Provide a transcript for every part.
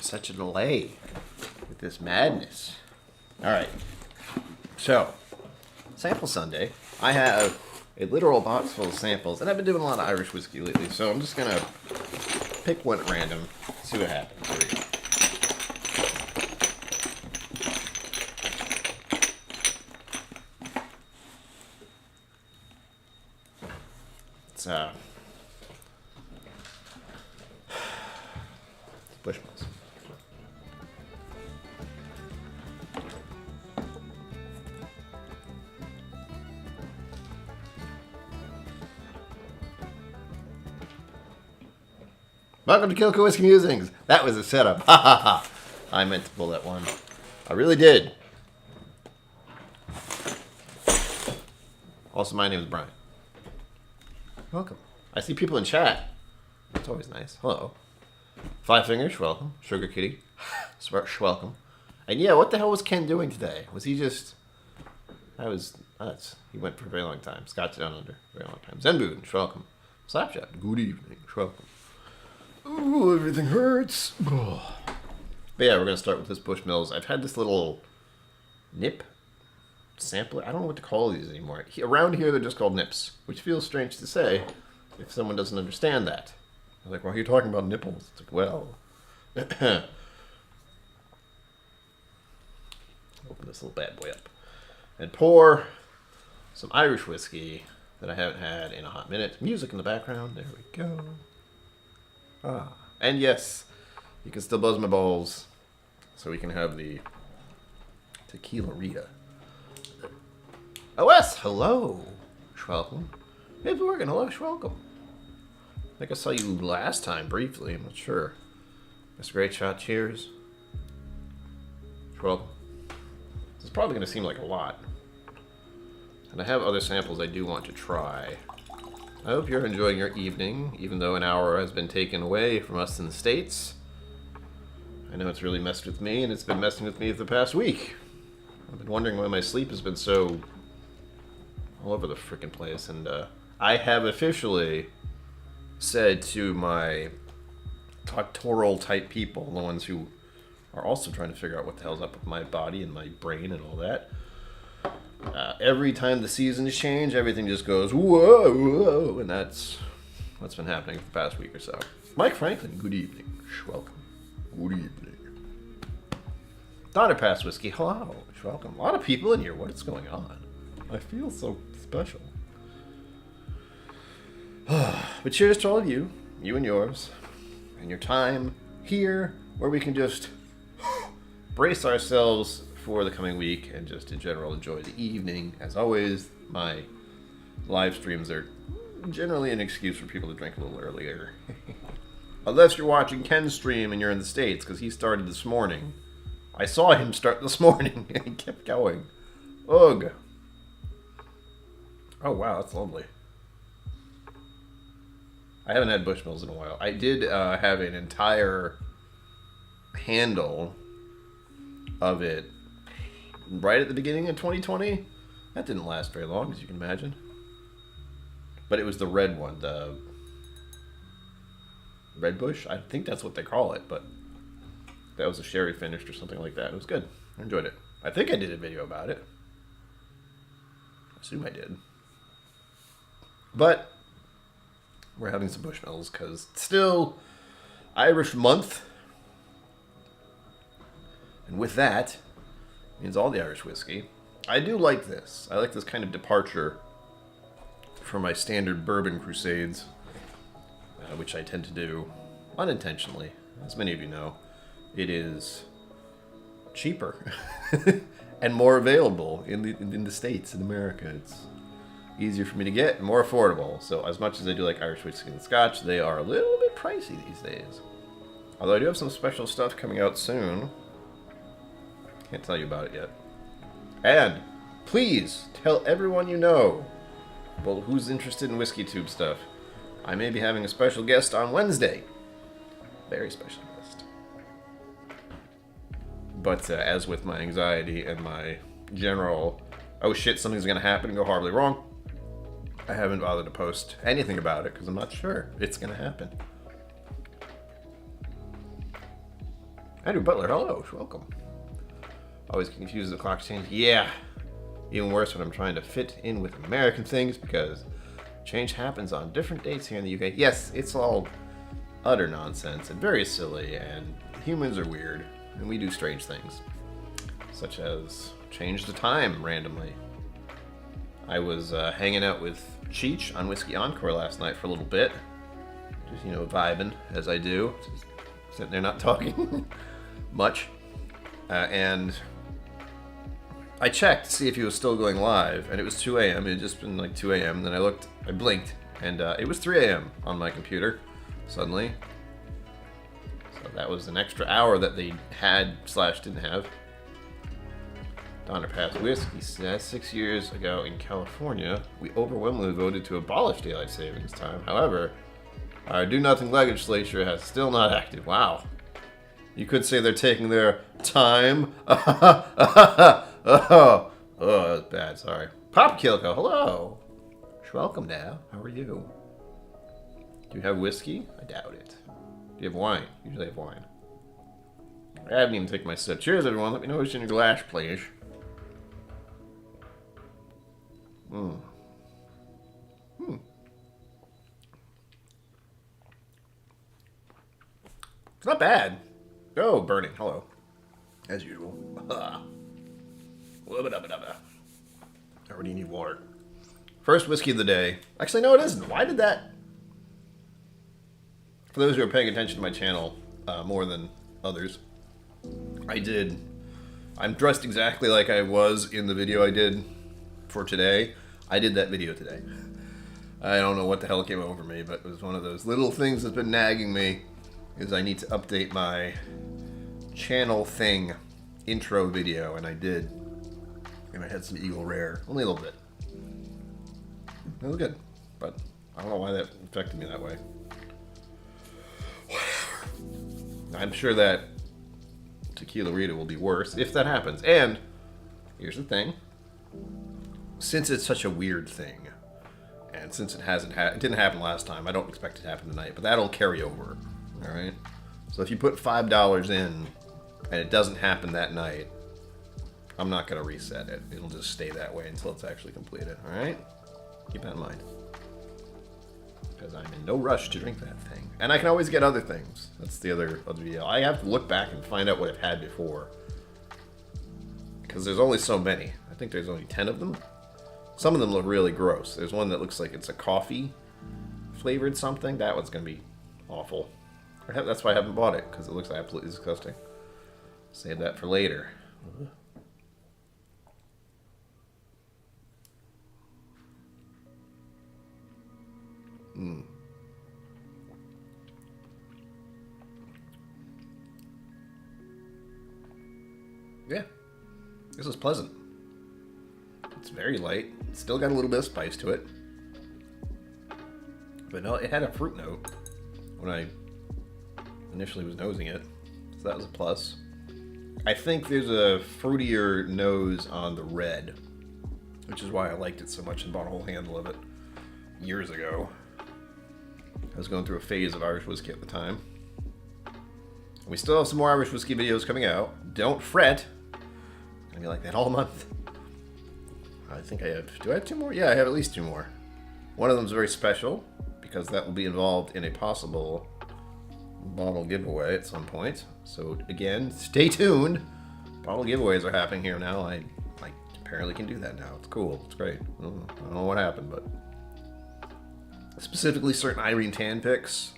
such a delay with this madness. All right. So, Sample Sunday. I have a literal box full of samples, and I've been doing a lot of Irish whiskey lately, so I'm just going to pick one at random, see what happens. Here we go. It's Bushmills. Welcome to KillCo Whiskey Musings. That was a setup. Ha ha ha. I meant to pull that one. I really did. Also, my name is Brian. Welcome. I see people in chat. That's always nice. Hello. Five Fingers, welcome. Sugar Kitty, welcome. And yeah, what the hell was Ken doing today? Was he just... That was nuts. He went for a very long time. Scotch Down Under, very long time. Zenboon, welcome. Slapshot, good evening, welcome. Ooh, everything hurts. Oh. But yeah, we're going to start with this Bushmills. I've had this little nip sampler. I don't know what to call these anymore. Around here, they're just called nips, which feels strange to say if someone doesn't understand that. They're like, well, you're talking about nipples. It's like, well. Open this little bad boy up. And pour some Irish whiskey that I haven't had in a hot minute. Music in the background. There we go. Ah, and yes, you can still buzz my balls, so we can have the tequila Rita. OS, hello, Schwelcome. Maybe we're gonna hello, Schwelcome. I think I saw you last time briefly. I'm not sure. That's a great shot. Cheers, Schwelcome. This is probably gonna seem like a lot, and I have other samples I do want to try. I hope you're enjoying your evening, even though an hour has been taken away from us in the States. I know it's really messed with me, and it's been messing with me for the past week. I've been wondering why my sleep has been so all over the frickin' place, and I have officially said to my doctoral type people, the ones who are also trying to figure out what the hell's up with my body and my brain and all that, every time the seasons change, everything just goes, whoa, whoa, and that's what's been happening for the past week or so. Mike Franklin, good evening. Welcome. Good evening. Donner Pass Whiskey, hello. Welcome. A lot of people in here. What is going on? I feel so special. But cheers to all of you, you and yours, and your time here, where we can just brace ourselves for the coming week and just in general enjoy the evening. As always, my live streams are generally an excuse for people to drink a little earlier. Unless you're watching Ken's stream and you're in the States, because he started this morning. I saw him start this morning and he kept going. Ugh. Oh wow, that's lovely. I haven't had Bushmills in a while. I did have an entire handle of it right at the beginning of 2020. That didn't last very long, as you can imagine. But it was the red one, the Red Bush. I think that's what they call it, but that was a sherry finished or something like that. It was good. I enjoyed it. I think I did a video about it. I assume I did. But we're having some Bushmills because it's still Irish month. And with that means all the Irish whiskey. I do like this. I like this kind of departure from my standard bourbon crusades, which I tend to do unintentionally. As many of you know, it is cheaper and more available in the States, in America. It's easier for me to get and more affordable. So as much as I do like Irish whiskey and Scotch, they are a little bit pricey these days. Although I do have some special stuff coming out soon. Can't tell you about it yet. And please tell everyone you know, well, who's interested in WhiskeyTube stuff. I may be having a special guest on Wednesday. Very special guest. But as with my anxiety and my general, oh shit, something's going to happen and go horribly wrong, I haven't bothered to post anything about it because I'm not sure it's going to happen. Andrew Butler, hello, welcome. Always confused the clock change. Yeah. Even worse when I'm trying to fit in with American things because change happens on different dates here in the UK. Yes, it's all utter nonsense and very silly, and humans are weird, and we do strange things. Such as change the time randomly. I was hanging out with Cheech on Whiskey Encore last night for a little bit. Just, you know, vibing, as I do. Just sitting there not talking much. And I checked to see if he was still going live, and it was 2 a.m. It had just been like 2 a.m. And then I blinked, and it was 3 a.m. on my computer, suddenly. So that was an extra hour that they had / didn't have. Donner Pass Whiskey says 6 years ago in California, we overwhelmingly voted to abolish daylight savings time. However, our do nothing legislature has still not acted. Wow. You could say they're taking their time. Oh, that was bad, sorry. Pop KillCo, hello. Welcome now. How are you? Do you have whiskey? I doubt it. Do you have wine? Usually I have wine. I haven't even taken my sip. Cheers, everyone. Let me know what's in your glass, please. It's not bad. Oh, burning. Hello. As usual. I already need water. First whiskey of the day. Actually, no, it isn't. Why did that? For those who are paying attention to my channel more than others, I'm dressed exactly like I was in the video I did for today. I did that video today. I don't know what the hell came over me, but it was one of those little things that's been nagging me, is I need to update my channel thing intro video, and I did. And I had some Eagle Rare. Only a little bit. It was good, but I don't know why that affected me that way. Whatever. I'm sure that Tequila Rita will be worse if that happens. And here's the thing. Since it's such a weird thing, and since it didn't happen last time, I don't expect it to happen tonight, but that'll carry over. Alright? So if you put $5 in and it doesn't happen that night, I'm not going to reset it. It'll just stay that way until it's actually completed. Alright? Keep that in mind. Because I'm in no rush to drink that thing. And I can always get other things. That's the other deal. I have to look back and find out what I've had before. Because there's only so many. I think there's only 10 of them. Some of them look really gross. There's one that looks like it's a coffee flavored something. That one's going to be awful. That's why I haven't bought it, because it looks absolutely disgusting. Save that for later. Yeah, this is pleasant. It's very light. It's still got a little bit of spice to it. But no, it had a fruit note when I initially was nosing it. So that was a plus. I think there's a fruitier nose on the red, which is why I liked it so much and bought a whole handle of it years ago. I was going through a phase of Irish whiskey at the time. We still have some more Irish whiskey videos coming out. Don't fret. It's gonna be like that all month. I think I have... Do I have 2 more? Yeah, I have at least 2 more. One of them is very special, because that will be involved in a possible bottle giveaway at some point. So, again, stay tuned. Bottle giveaways are happening here now. I apparently can do that now. It's cool. It's great. I don't know what happened, but... Specifically, certain Irene Tan picks.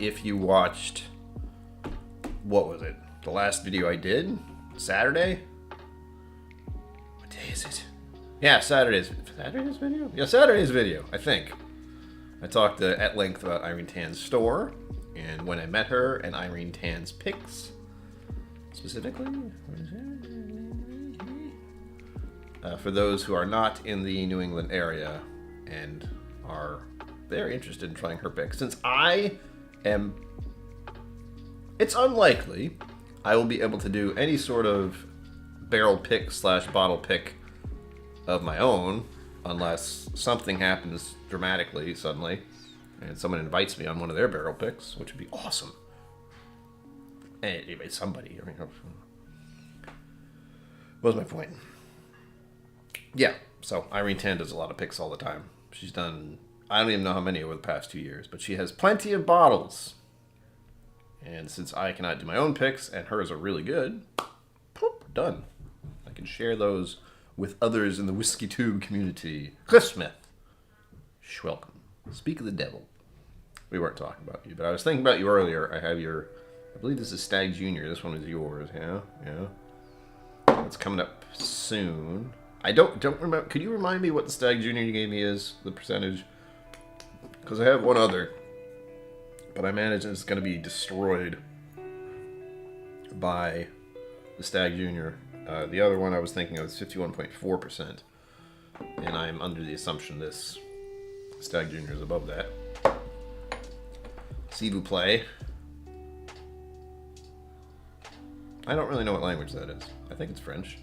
If you watched... What was it? The last video I did? Saturday? What day is it? Yeah, Saturday's video? Yeah, Saturday's video, I think. I talked at length about Irene Tan's store, and when I met her, and Irene Tan's picks. Specifically? For those who are not in the New England area, and are very interested in trying her picks. Since I am... It's unlikely I will be able to do any sort of barrel pick / bottle pick of my own unless something happens dramatically suddenly and someone invites me on one of their barrel picks, which would be awesome. Anyway, somebody. I mean, what was my point? Yeah, so Irene Tan does a lot of picks all the time. She's done, I don't even know how many over the past 2 years, but she has plenty of bottles. And since I cannot do my own picks, and hers are really good, poop, done. I can share those with others in the WhiskeyTube community. Cliff Smith. Welcome. Speak of the devil. We weren't talking about you, but I was thinking about you earlier. I have your, I believe this is Stag Junior. This one is yours, yeah? It's coming up soon. I don't remember. Could you remind me what the Stag Junior you gave me is, the percentage? Because I have one other, but I imagine it's going to be destroyed by the Stag Junior. The other one I was thinking of is 51.4%, and I'm under the assumption this Stag Junior is above that. S'il vous plaît. I don't really know what language that is. I think it's French.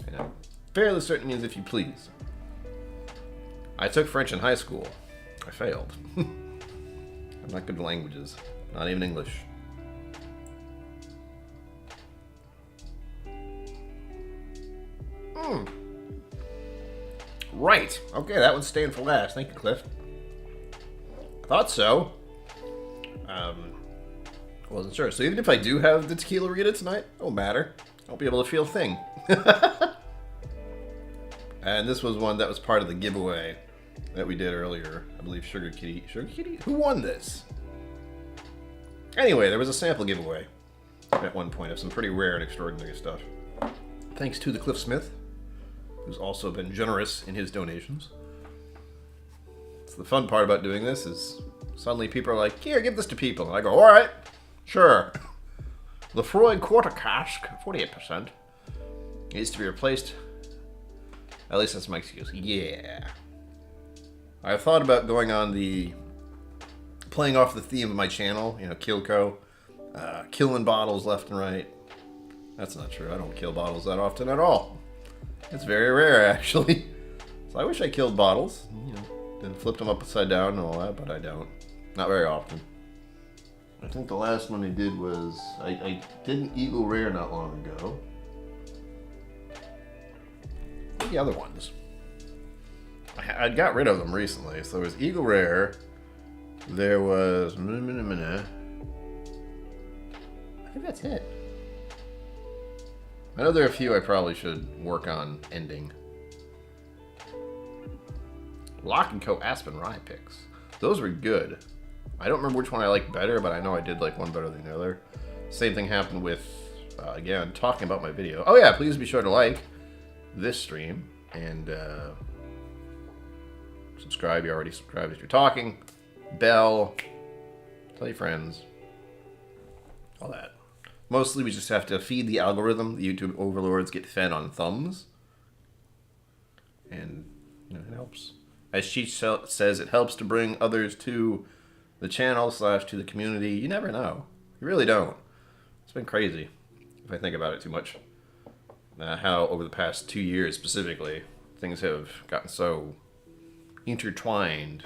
And I'm fairly certain it means if you please. I took French in high school. I failed. I'm not good at languages. Not even English. Right. Okay, that one's staying for last. Thank you, Cliff. I thought so. Wasn't sure. So even if I do have the tequila Rita tonight, it won't matter. I'll be able to feel a thing. And this was one that was part of the giveaway that we did earlier. I believe Sugar Kitty. Sugar Kitty? Who won this? Anyway, there was a sample giveaway at one point of some pretty rare and extraordinary stuff. Thanks to the Cliff Smith, who's also been generous in his donations. So the fun part about doing this is suddenly people are like, here, give this to people. And I go, all right, sure. Lefroy Quarter Cask, 48%, needs to be replaced. At least that's my excuse. Yeah. I've thought about going on playing off the theme of my channel, KillCo, killing bottles left and right. That's not true. I don't kill bottles that often at all. It's very rare, actually. So I wish I killed bottles, then flipped them upside down and all that, but I don't. Not very often. I think the last one I did was, I did an Eagle Rare not long ago. What are the other ones? I got rid of them recently. So there was Eagle Rare. There was... I think that's it. I know there are a few I probably should work on ending. Lock & Co. Aspen Rye picks. Those were good. I don't remember which one I liked better, but I know I did like one better than the other. Same thing happened with, again, talking about my video. Oh yeah, please be sure to like this stream and subscribe. You already subscribed if you're talking. Bell. Tell your friends. All that. Mostly we just have to feed the algorithm. The YouTube overlords get fed on thumbs. And it helps. As Cheech says, it helps to bring others to the channel / to the community. You never know. You really don't. It's been crazy, if I think about it too much. How over the past 2 years specifically, things have gotten so intertwined.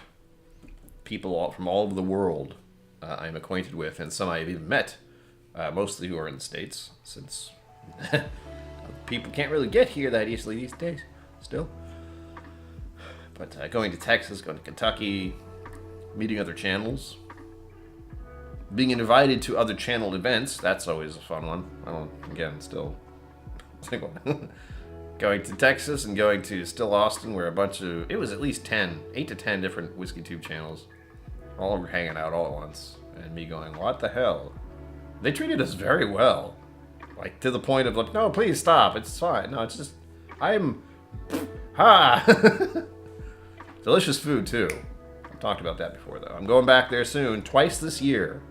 People from all over the world I'm acquainted with, and some I've even met. Mostly who are in the States, since people can't really get here that easily these days, still. But going to Texas, going to Kentucky, meeting other channels, being invited to other channel events, that's always a fun one. Still going to Texas and going to still Austin, where it was at least 8 to 10 different WhiskeyTube channels, all were hanging out all at once, and me going, what the hell? They treated us very well. Like, to the point of, like, no, please stop. It's fine. No, it's just, Delicious food, too. I've talked about that before, though. I'm going back there soon, twice this year.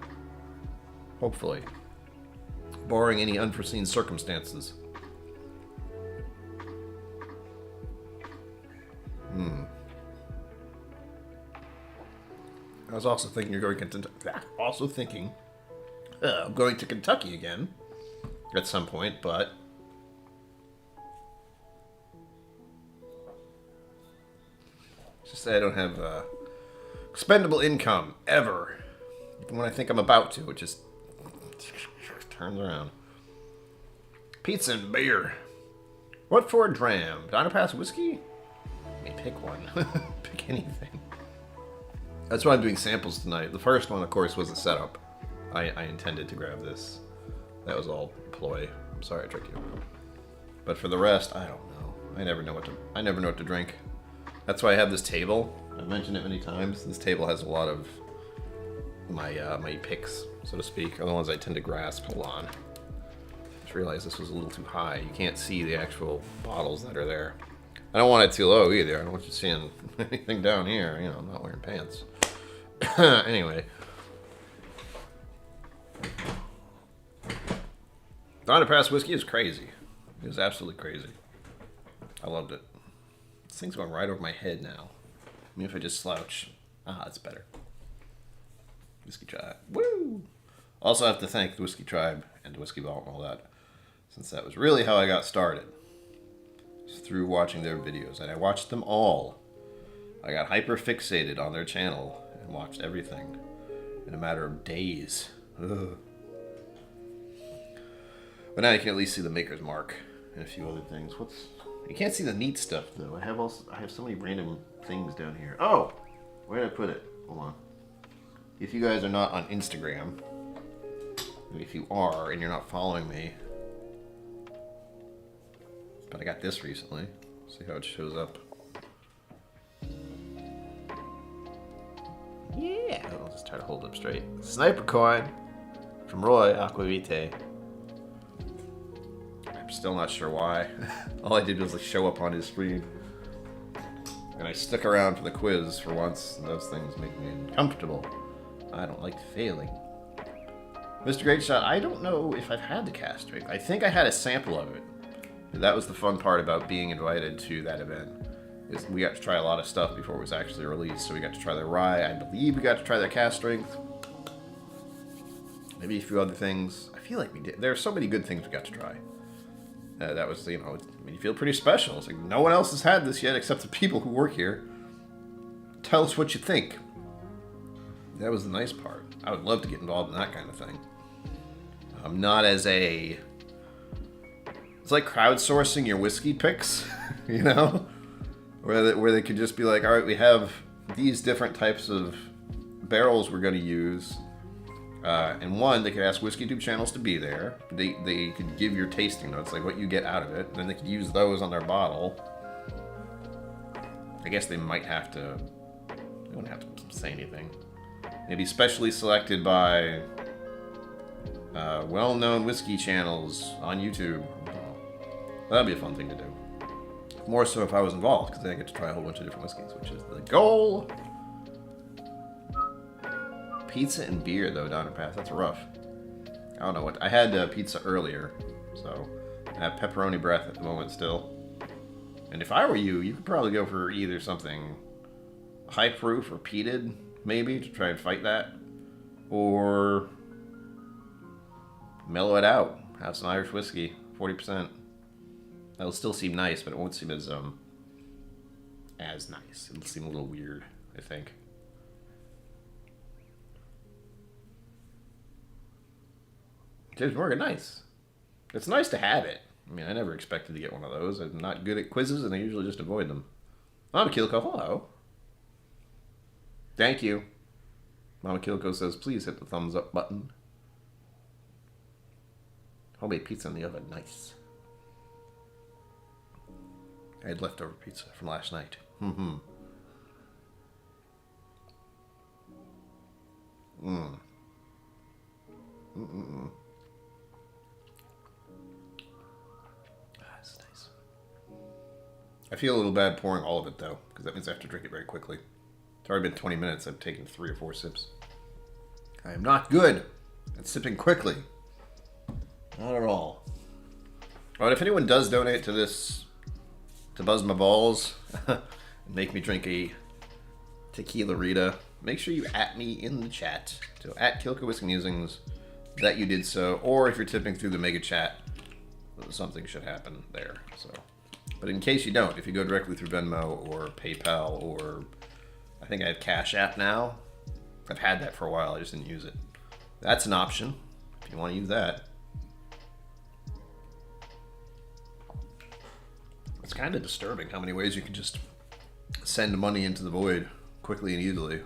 Hopefully. Barring any unforeseen circumstances. I was also thinking I'm going to Kentucky again at some point, but just say I don't have expendable income ever Even when I think I'm about to, it just turns around. Pizza and beer. What for a dram? Diner Pass whiskey? I mean, pick one. Pick anything. That's why I'm doing samples tonight. The first one, of course, was a setup. I intended to grab this. That was all ploy. I'm sorry I tricked you. But for the rest, I don't know. I never know what to drink. That's why I have this table. I've mentioned it many times. This table has a lot of my picks, so to speak, are the ones I tend to grasp. Hold on. Just realized this was a little too high. You can't see the actual bottles that are there. I don't want it too low either. I don't want you seeing anything down here. You know, I'm not wearing pants. Anyway. Diner Pass whiskey is crazy. It was absolutely crazy. I loved it. This thing's going right over my head now. I mean, if I just slouch. Ah, that's better. Whiskey Tribe. Woo! Also have to thank the Whiskey Tribe and the Whiskey Vault and all that, since that was really how I got started. It's through watching their videos, and I watched them all. I got hyper fixated on their channel and watched everything in a matter of days. Ugh. But now you can at least see the Maker's Mark and a few other things. You can't see the neat stuff though. I have so many random things down here. Oh, where did I put it? Hold on. If you guys are not on Instagram, if you are and you're not following me, but I got this recently. See how it shows up. Yeah, I'll just try to hold it up straight. Sniper coin from Roy Aquavite. I'm still not sure why. All I did was like show up on his screen. And I stuck around for the quiz for once, and those things make me uncomfortable. I don't like failing. Mr. Great Shot, I don't know if I've had the cast drink. I think I had a sample of it. That was the fun part about being invited to that event. Is we got to try a lot of stuff before it was actually released. So we got to try the rye. I believe we got to try their cast strength. Maybe a few other things. I feel like we did. There are so many good things we got to try. That was, you know, I mean, you feel pretty special. It's like no one else has had this yet except the people who work here. Tell us what you think. That was the nice part. I would love to get involved in that kind of thing. I'm not as a... It's like crowdsourcing your whiskey picks, you know? Where they could just be like, all right, we have these different types of barrels we're going to use. And one, they could ask WhiskeyTube channels to be there. They could give your tasting notes, like what you get out of it. Then they could use those on their bottle. I guess they might have to... They wouldn't have to say anything. Maybe specially selected by well-known whiskey channels on YouTube. That'd be a fun thing to do. More so if I was involved, because then I get to try a whole bunch of different whiskeys, which is the goal. Pizza and beer, though, Diner Pass. That's rough. I don't know what... I had pizza earlier, so I have pepperoni breath at the moment still. And if I were you, you could probably go for either something high proof or peated, maybe, to try and fight that. Or mellow it out. Have some Irish whiskey, 40%. That'll still seem nice, but it won't seem as nice. It'll seem a little weird, I think. James Morgan, nice. It's nice to have it. I mean, I never expected to get one of those. I'm not good at quizzes, and I usually just avoid them. Mama KillCo, hello. Thank you. Mama KillCo says, please hit the thumbs up button. Homemade pizza in the oven, nice. I had leftover pizza from last night. Mm-hmm. Mm. Mm-mm-mm. That's nice. I feel a little bad pouring all of it, though, because that means I have to drink it very quickly. It's already been 20 minutes. I've taken 3 or 4 sips. I am not good at sipping quickly. Not at all. But if anyone does donate to this, to buzz my balls, and make me drink a tequila Rita, make sure you at me in the chat. So at KillCo Whiskey Musings, that you did so. Or if you're tipping through the mega chat, something should happen there. So, but in case you don't, if you go directly through Venmo or PayPal or I think I have Cash App now. I've had that for a while, I just didn't use it. That's an option, if you want to use that. It's kind of disturbing how many ways you can just send money into the void quickly and easily.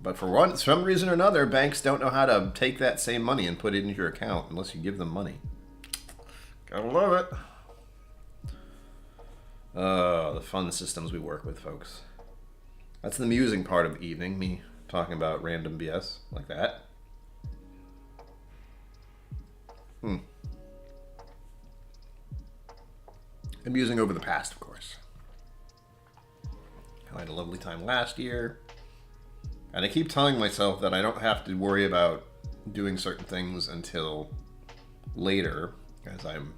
But for some reason or another, banks don't know how to take that same money and put it into your account unless you give them money. Gotta love it. The fun systems we work with, folks. That's the musing part of the evening, me talking about random BS like that. And musing over the past, of course. I had a lovely time last year. And I keep telling myself that I don't have to worry about doing certain things until later, as I'm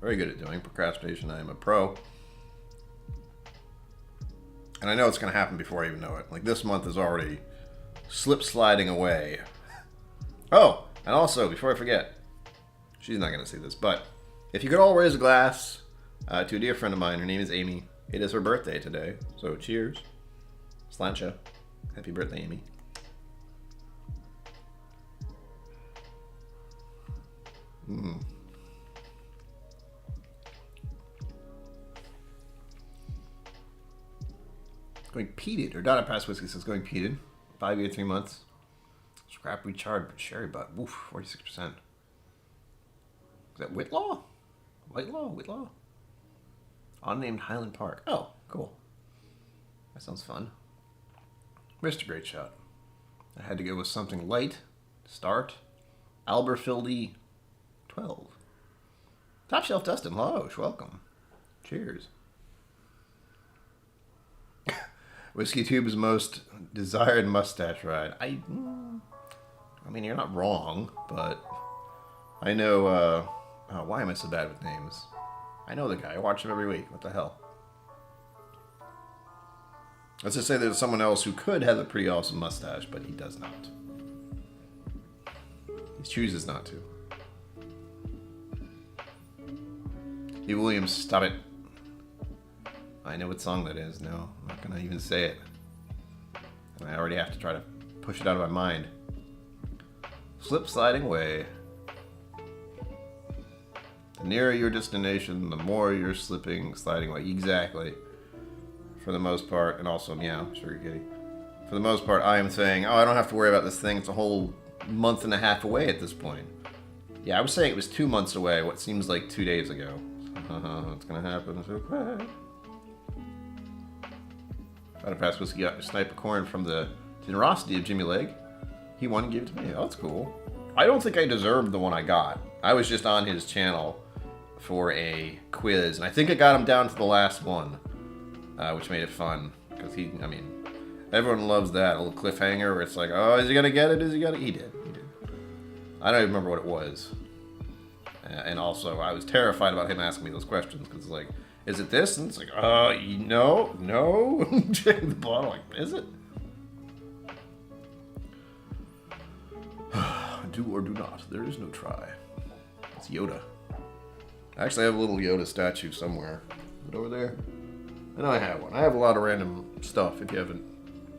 very good at doing. Procrastination, I am a pro. And I know it's going to happen before I even know it. Like, this month is already slip-sliding away. Oh, and also, before I forget, she's not going to see this, but if you could all raise a glass to a dear friend of mine. Her name is Amy. It is her birthday today, so cheers. Slancha. Happy birthday, Amy. Going peated, or Donna Pass Whiskey says going peated. 5 years, 3 months. Scrap recharred sherry butt. Woof, 46%. Is that Whitlaw? Whitlaw? Unnamed Highland Park. Oh, cool. That sounds fun. Mr. Great Shot. I had to go with something light. Start. Alberfildy 12. Top Shelf Dustin. Hello, welcome. Cheers. WhiskeyTube's most desired mustache ride. I mean, you're not wrong, but I know, why am I so bad with names? I know the guy. I watch him every week. What the hell? Let's just say there's someone else who could have a pretty awesome mustache, but he does not. He chooses not to. Hey, Williams, stop it. I know what song that is. No, I'm not going to even say it. And I already have to try to push it out of my mind. Slip sliding away. The nearer your destination, the more you're sliding away. Exactly. For the most part, and also meow, sugar kitty. For the most part, I am saying, oh, I don't have to worry about this thing. It's a whole month and a half away at this point. Yeah, I was saying it was 2 months away, what seems like 2 days ago. It's gonna happen so quick. Out of past whiskey got a sniper corn from the generosity of Jimmy Leg. He won and gave it to me. Oh, that's cool. I don't think I deserved the one I got. I was just on his channel for a quiz, and I think I got him down to the last one, which made it fun. Because I mean, everyone loves that little cliffhanger where it's like, oh, is he gonna get it? Is he gonna? He did. I don't even remember what it was. And also, I was terrified about him asking me those questions, because it's like, is it this? And it's like, no. Checking the bottle, like, is it? Do or do not. There is no try. It's Yoda. Actually, I have a little Yoda statue somewhere. Is it over there? I know I have one. I have a lot of random stuff, if you haven't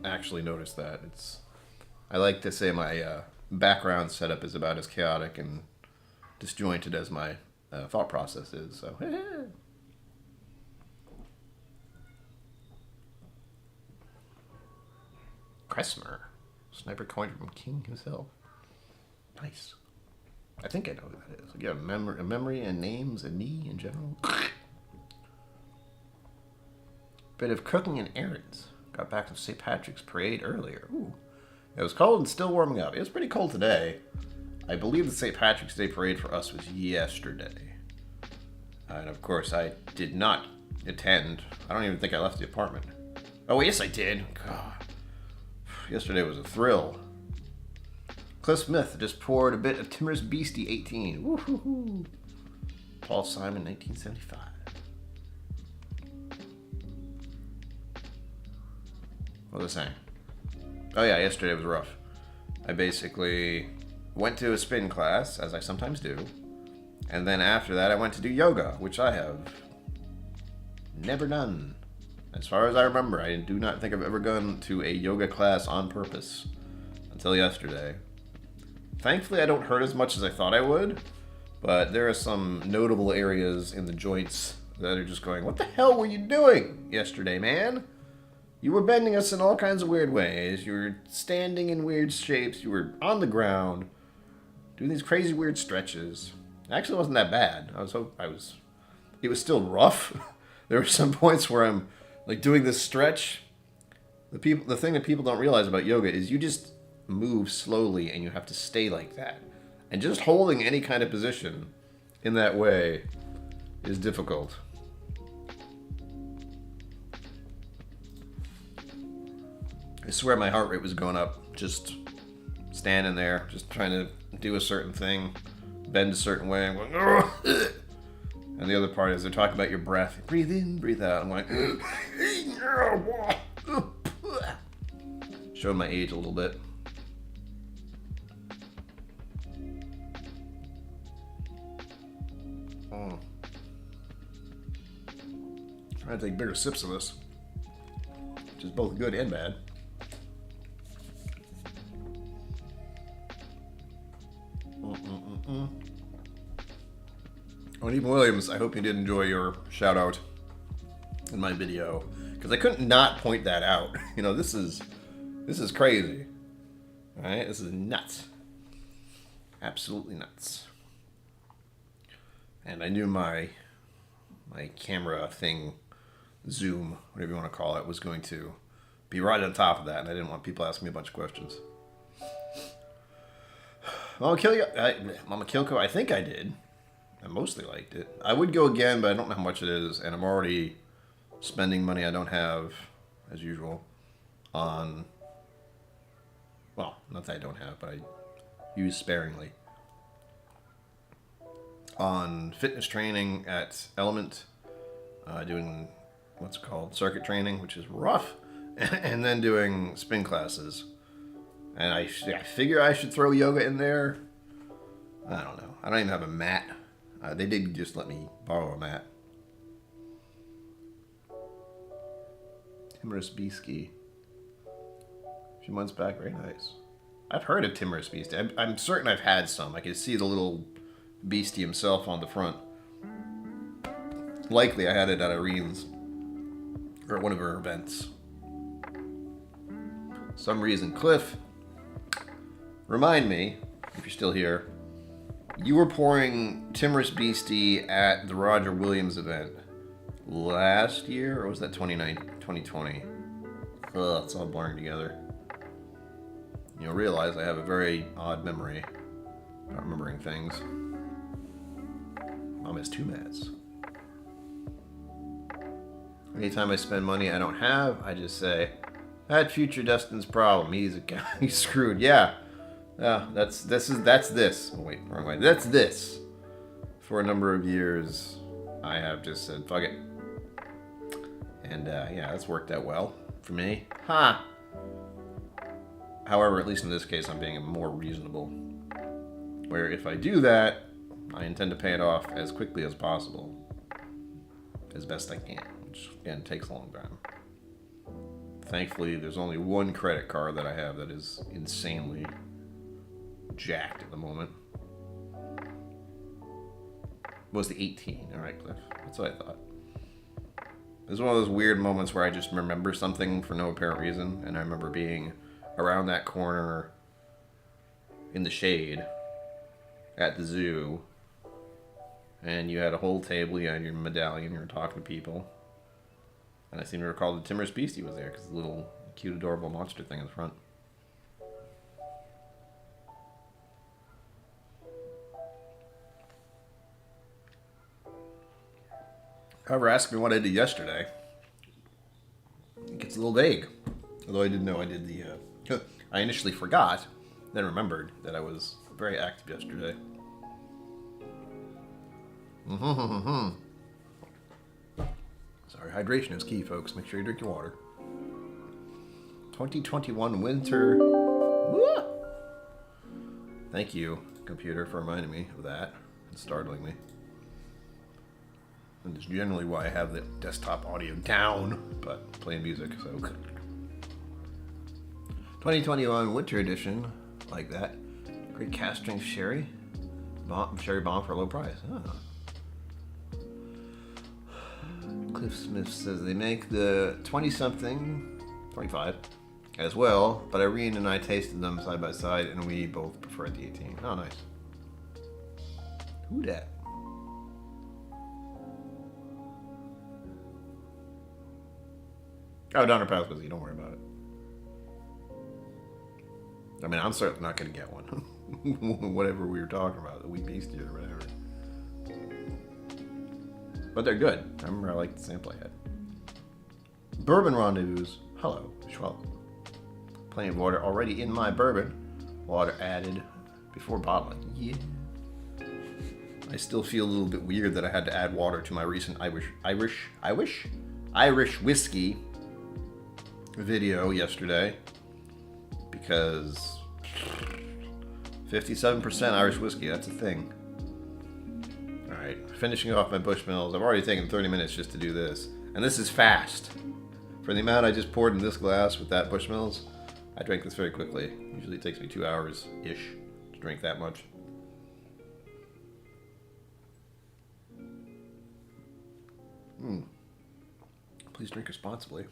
actually noticed that. I like to say my background setup is about as chaotic and disjointed as my thought process is, so... Kressmer. Sniper coin from King himself. Nice. I think I know who that is. Like, yeah, a memory and names and me in general. Bit of cooking and errands. Got back from St. Patrick's Parade earlier. Ooh. It was cold and still warming up. It was pretty cold today. I believe the St. Patrick's Day Parade for us was yesterday. And of course, I did not attend. I don't even think I left the apartment. Oh, yes, I did. God. Yesterday was a thrill. Cliff Smith just poured a bit of Timorous Beastie 18. Woo-hoo-hoo. Paul Simon, 1975. What was I saying? Oh yeah, yesterday was rough. I basically went to a spin class, as I sometimes do. And then after that, I went to do yoga, which I have never done. As far as I remember, I do not think I've ever gone to a yoga class on purpose until yesterday. Thankfully, I don't hurt as much as I thought I would, but there are some notable areas in the joints that are just going, what the hell were you doing yesterday, man? You were bending us in all kinds of weird ways. You were standing in weird shapes. You were on the ground doing these crazy weird stretches. It actually wasn't that bad. It was still rough. There were some points where I'm like doing this stretch. The thing that people don't realize about yoga is you just move slowly and you have to stay like that. And just holding any kind of position in that way is difficult. I swear my heart rate was going up just standing there, just trying to do a certain thing, bend a certain way. I'm going, ugh. And the other part is they're talking about your breath. Breathe in, breathe out. I'm like, showing my age a little bit. Trying to take bigger sips of this, which is both good and bad. Oh, and even Williams, I hope you did enjoy your shout out in my video, because I couldn't not point that out. You know, this is crazy. All right, this is nuts, absolutely nuts. And I knew my camera thing, zoom, whatever you want to call it, was going to be right on top of that, and I didn't want people asking me a bunch of questions. Mama KillCo, I think I did. I mostly liked it. I would go again, but I don't know how much it is, and I'm already spending money I don't have, as usual, on, well, not that I don't have, but I use sparingly, on fitness training at Element, doing what's called circuit training, which is rough, and then doing spin classes. And I figure I should throw yoga in there. I don't know. I don't even have a mat. They did just let me borrow a mat. Timorous Beastie. A few months back, very nice. I've heard of Timorous Beastie. I'm certain I've had some. I can see the little beastie himself on the front. Likely I had it at Irene's, or at one of her events. Some reason, Cliff, remind me, if you're still here, you were pouring Timorous Beastie at the Roger Williams event last year, or was that 2020? Ugh, it's all blurring together. You'll realize I have a very odd memory about remembering things. Mom has two mats. Anytime I spend money I don't have, I just say, "That future Dustin's problem. He's screwed." Yeah, that's this. Oh wait, wrong way. That's this. For a number of years, I have just said, "Fuck it," and yeah, that's worked out well for me. Ha. However, at least in this case, I'm being more reasonable. Where if I do that, I intend to pay it off as quickly as possible, as best I can, which again takes a long time. Thankfully, there's only one credit card that I have that is insanely jacked at the moment. It was the 18, all right, Cliff. That's what I thought. It was one of those weird moments where I just remember something for no apparent reason, and I remember being around that corner in the shade at the zoo, and you had a whole table, you had your medallion, you were talking to people, and I seem to recall the Timorous Beastie was there because the little cute adorable monster thing in the front. However, ask me what I did yesterday. It gets a little vague, although I did know I did the I initially forgot, then remembered that I was very active yesterday. Sorry, hydration is key, folks. Make sure you drink your water. 2021 winter. Woo! Thank you, computer, for reminding me of that and startling me. And it's generally why I have the desktop audio down, but playing music, so. 2021 Winter Edition, like that. Great cast strength sherry. Sherry bomb for a low price. Oh. Cliff Smith says they make the 20-something, 25, as well, but Irene and I tasted them side by side, and we both prefer the 18. Oh, nice. Who dat? Oh, Donner Pass Whiskey, don't worry about it. I mean, I'm certainly not going to get one. Whatever we were talking about, the Wheat Beastie or whatever. But they're good. I remember I liked the sample I had. Bourbon Rendezvous. Hello, Schwab. Plenty of water already in my bourbon. Water added before bottling. Yeah. I still feel a little bit weird that I had to add water to my recent Irish whiskey video yesterday, because 57% Irish whiskey, that's a thing. Alright, finishing off my Bushmills. I've already taken 30 minutes just to do this, and this is fast. For the amount I just poured in this glass with that Bushmills, I drank this very quickly. Usually it takes me 2 hours-ish to drink that much. Please drink responsibly.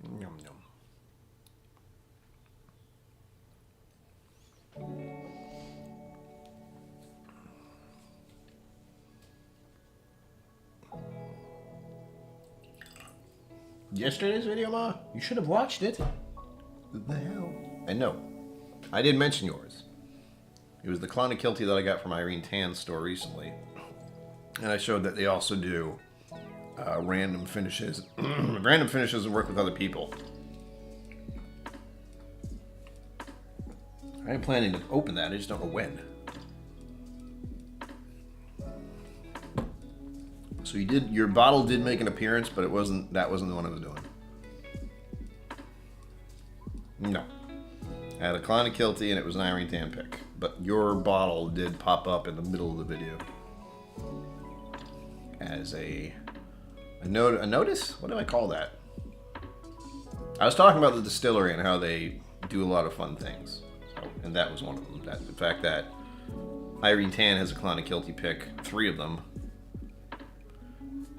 Yum, yum. Yesterday's video, Ma? You should have watched it. What the hell? And no, I did mention yours. It was the Clonakilty that I got from Irene Tan's store recently. And I showed that they also do random finishes. Random finishes and work with other people. I am planning to open that, I just don't know when. So your bottle did make an appearance, but that wasn't the one I was doing. No. I had a Clonakilty and it was an Irene Tan pick. But your bottle did pop up in the middle of the video. As a notice? What do I call that? I was talking about the distillery and how they do a lot of fun things. And that was one of them. The fact that Irene Tan has a Clonakilty pick, 3 of them.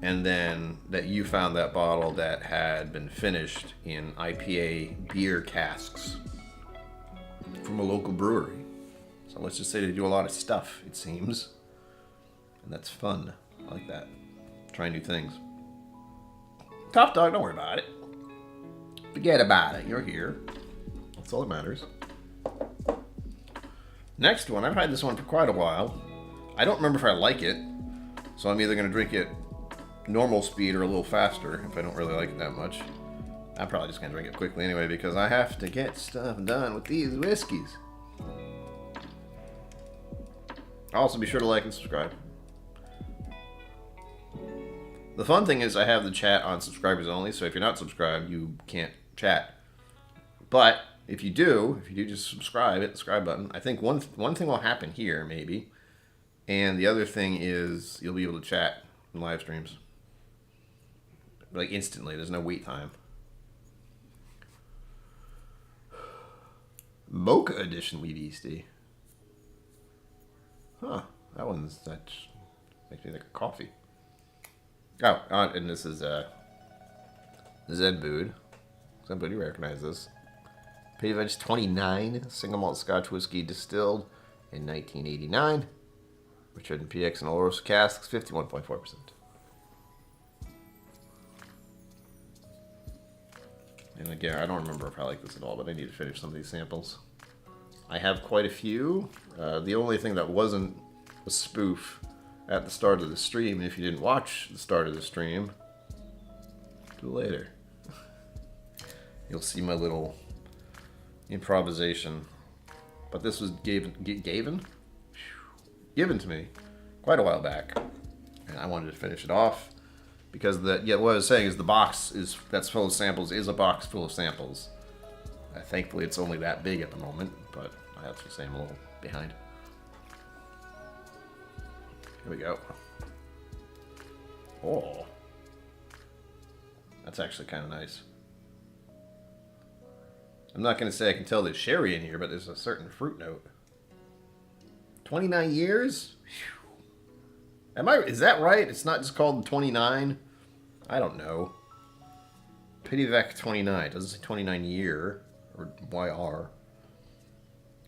And then that you found that bottle that had been finished in IPA beer casks from a local brewery. So let's just say they do a lot of stuff, it seems. And that's fun. I like that. Trying new things. Top Dog, don't worry about it. Forget about it. You're here. That's all that matters. Next one. I've had this one for quite a while. I don't remember if I like it. So I'm either going to drink it normal speed or a little faster if I don't really like it that much. I'm probably just going to drink it quickly anyway because I have to get stuff done with these whiskeys. Also, be sure to like and subscribe. The fun thing is I have the chat on subscribers only, so if you're not subscribed, you can't chat. But if you do just subscribe, hit the subscribe button. I think one thing will happen here, maybe. And the other thing is you'll be able to chat in live streams. Like instantly, there's no wait time. Mocha Edition Wee Beastie. Huh, that makes me think of coffee. Oh, and this is Zed Bood. Somebody recognize this. Pavage 29, single malt Scotch whiskey distilled in 1989. Matured in PX and Oloroso casks, 51.4%. And again, I don't remember if I like this at all, but I need to finish some of these samples. I have quite a few. The only thing that wasn't a spoof at the start of the stream, and if you didn't watch the start of the stream, do later. You'll see my little improvisation. But this was given to me quite a while back, and I wanted to finish it off because what I was saying is the box that's full of samples is a box full of samples. Thankfully, it's only that big at the moment, but I have to say I'm a little behind. Here we go. Oh. That's actually kind of nice. I'm not going to say I can tell there's sherry in here, but there's a certain fruit note. 29 years? Is that right? It's not just called 29? I don't know. Pitivec 29. It doesn't say 29 year or YR.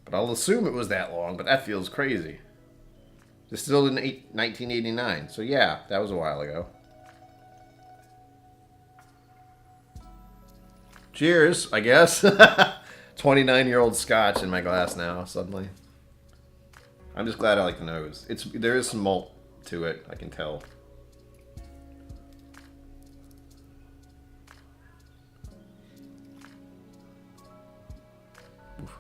But I'll assume it was that long, but that feels crazy. Distilled in 1989. So yeah, that was a while ago. Cheers, I guess. 29-year-old Scotch in my glass now, suddenly. I'm just glad I like the nose. There is some malt to it, I can tell. Oof.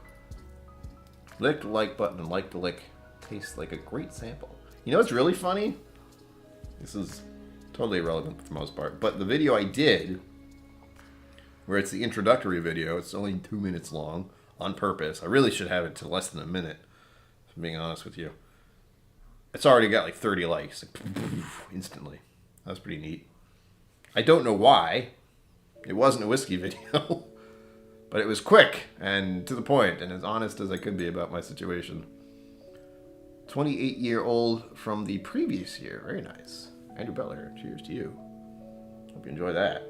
Lick the like button and like the lick. Tastes like a great sample. You know what's really funny? This is totally irrelevant for the most part, but the video I did, where it's the introductory video, it's only 2 minutes long, on purpose. I really should have it to less than a minute, if I'm being honest with you. It's already got like 30 likes, like, instantly. That's pretty neat. I don't know why. It wasn't a whiskey video, but it was quick and to the point and as honest as I could be about my situation. 28-year-old from the previous year. Very nice. Andrew Butler, cheers to you. Hope you enjoy that.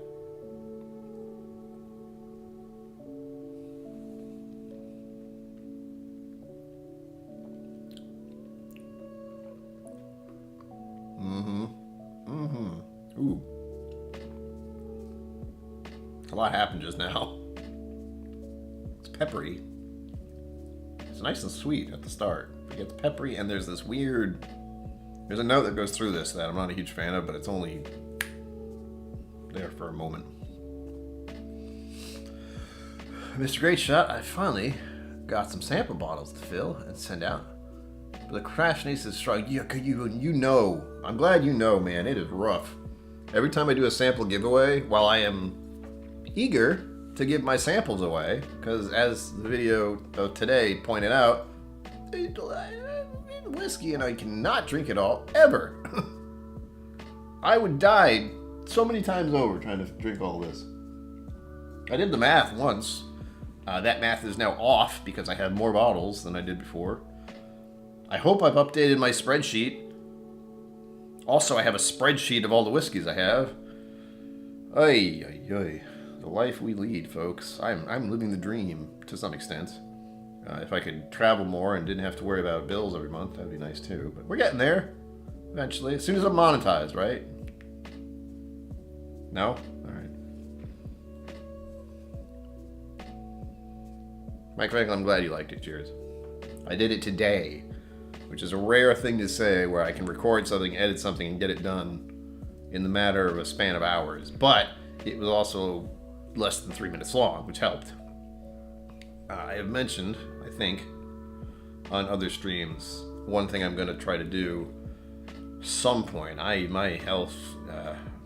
Ooh. A lot happened just now. It's peppery. It's nice and sweet at the start. It gets peppery, and there's this weird... There's a note that goes through this that I'm not a huge fan of, but it's only there for a moment. Mr. Great Shot, I finally got some sample bottles to fill and send out. But the crashness is strong. Yeah, you know. I'm glad you know, man. It is rough. Every time I do a sample giveaway, while I am eager to give my samples away, because as the video of today pointed out, whiskey and I cannot drink it all, ever. I would die so many times over trying to drink all this. I did the math once. That math is now off because I have more bottles than I did before. I hope I've updated my spreadsheet. Also, I have a spreadsheet of all the whiskeys I have. Ay, ay, ay. The life we lead, folks. I'm living the dream to some extent. If I could travel more and didn't have to worry about bills every month, that'd be nice too. But we're getting there, eventually. As soon as I'm monetized, right? No? Alright. Mike Franklin, I'm glad you liked it. Cheers. I did it today, which is a rare thing to say where I can record something, edit something, and get it done in the matter of a span of hours. But it was also less than 3 minutes long, which helped. I have mentioned, I think, on other streams, one thing I'm going to try to do some point. My health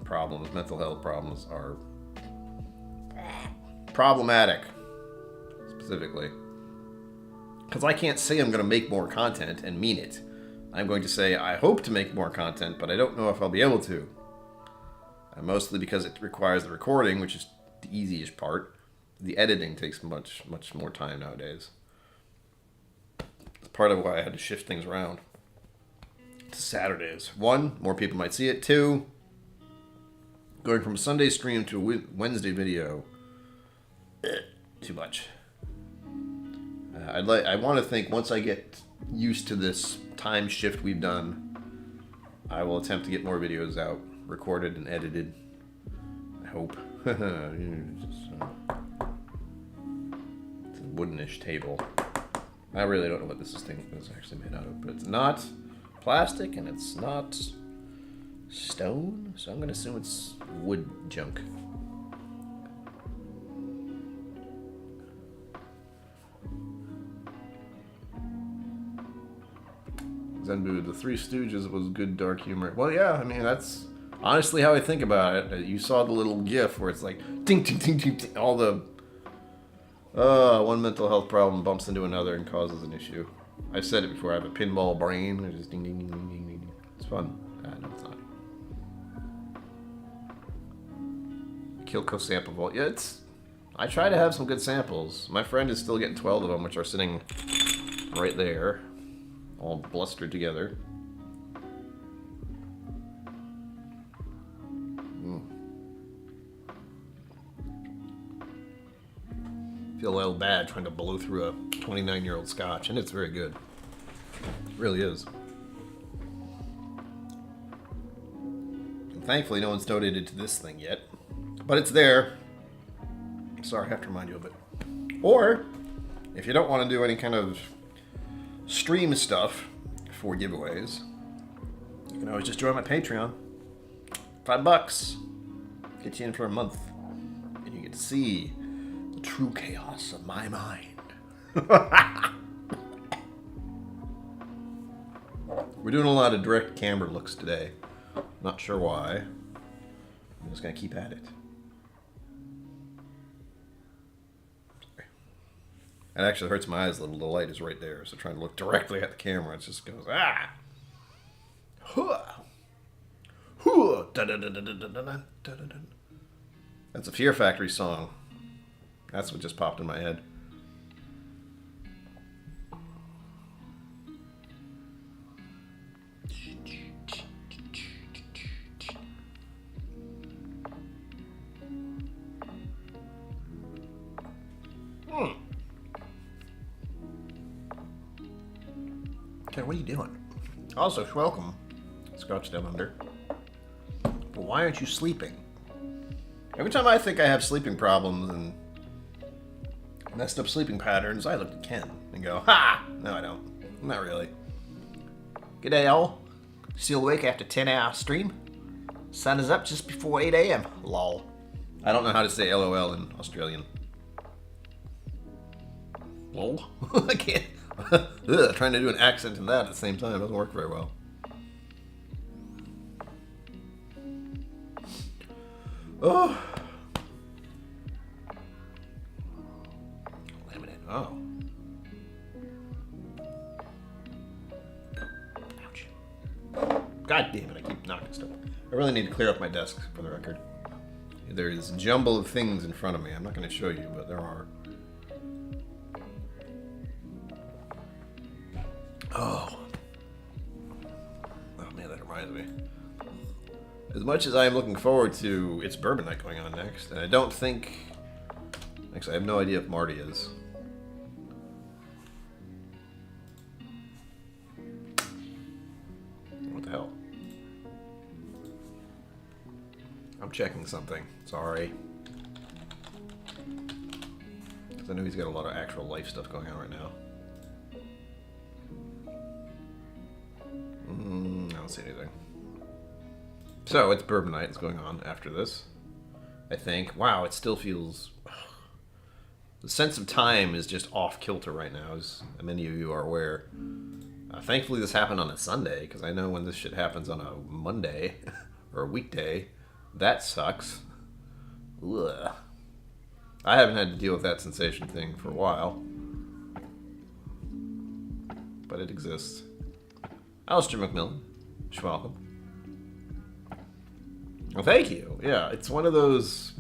problems, mental health problems are problematic, specifically. Because I can't say I'm going to make more content and mean it. I'm going to say I hope to make more content, but I don't know if I'll be able to. Mostly because it requires the recording, which is the easiest part. The editing takes much more time nowadays. It's part of why I had to shift things around to Saturdays. 1, more people might see it. 2, going from a Sunday stream to a Wednesday video. Too much. I want to think once I get used to this time shift we've done, I will attempt to get more videos out, recorded and edited. I hope. It's a woodenish table. I really don't know what this thing is actually made out of, but it's not plastic and it's not stone, so I'm going to assume it's wood junk. Zenbu, the Three Stooges was good dark humor. Well, yeah, I mean, that's honestly how I think about it. You saw the little gif where it's like, ding, ding, ding, ding, ding, all the, one mental health problem bumps into another and causes an issue. I've said it before, I have a pinball brain. I just ding, ding, ding, ding, ding, ding. It's fun. No, it's not. KillCo sample vault. Yeah, I try to have some good samples. My friend is still getting 12 of them, which are sitting right there, all blustered together. Feel a little bad trying to blow through a 29-year-old Scotch, and it's very good. It really is. And thankfully, no one's donated to this thing yet, but it's there. Sorry, I have to remind you of it. Or, if you don't want to do any kind of stream stuff for giveaways, you can always just join my Patreon. $5. Get you in for a month. And you get to see the true chaos of my mind. We're doing a lot of direct camera looks today. Not sure why. I'm just going to keep at it. It actually hurts my eyes a little. The light is right there, so trying to look directly at the camera, it just goes, ah! That's a Fear Factory song. That's what just popped in my head. Okay, what are you doing? Also, welcome, Scotch Down Under. But why aren't you sleeping? Every time I think I have sleeping problems and messed up sleeping patterns, I look at Ken and go, ha! No, I don't. Not really. G'day, all. Still awake after 10-hour stream? Sun is up just before 8 a.m. Lol. I don't know how to say LOL in Australian. Lol? I can't. Ugh, trying to do an accent in that at the same time doesn't work very well. Oh. Laminate. Oh. Ouch. God damn it, I keep knocking stuff. I really need to clear up my desk for the record. There's a jumble of things in front of me. I'm not going to show you, but there are. Oh. Oh man, that reminds me. As much as I am looking forward to It's Bourbon Night going on next, and I don't think... Actually, I have no idea if Marty is. What the hell? I'm checking something. Sorry. Because I know he's got a lot of actual life stuff going on right now. I don't see anything. So, it's Bourbon Night is going on after this, I think. Wow, it still feels... The sense of time is just off kilter right now, as many of you are aware. Thankfully, this happened on a Sunday, because I know when this shit happens on a Monday, or a weekday, that sucks. Ugh. I haven't had to deal with that sensation thing for a while. But it exists. Alistair McMillan, you're welcome. Well, thank you. Yeah, it's one of those...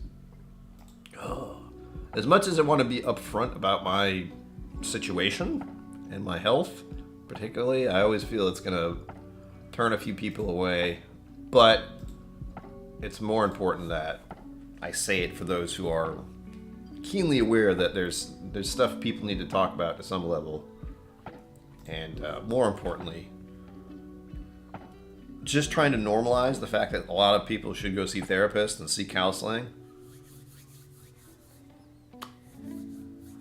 As much as I want to be upfront about my situation and my health, particularly, I always feel it's going to turn a few people away. But it's more important that I say it for those who are keenly aware that there's stuff people need to talk about to some level. And more importantly, just trying to normalize the fact that a lot of people should go see therapists and seek counseling.